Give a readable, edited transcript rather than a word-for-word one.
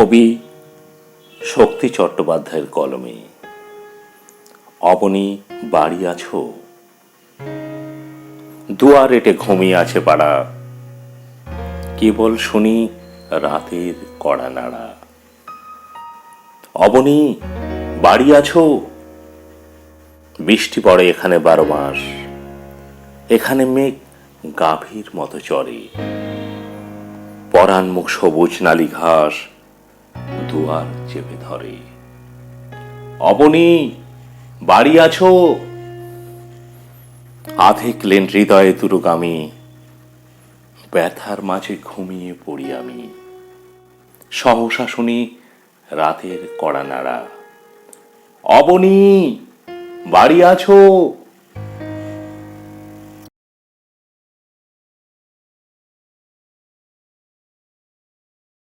কবি শক্তি চট্টোপাধ্যায়ের কলমে। অবনী বাড়ি আছো? দুয়ার এটে ঘুমিয়ে আছে পাড়া, কেবল শুনি রাতের কড়া নাড়া। অবনী বাড়ি আছো? বৃষ্টি পড়ে এখানে 12 মাস, এখানে মেঘ গাভীর মতো চড়ে। পরাণ মুখ সবুজ নালি ঘাস দুয়ার চেপে ধরে। অবনী বাড়ি আছো? আধেকলেন হৃদয়ে তুরুগামী, ব্যথার মাঝে ঘুমিয়ে পড়ি আমি। সহসা শুনি রাতের কড়া নাড়া। অবনী বাড়ি আছো?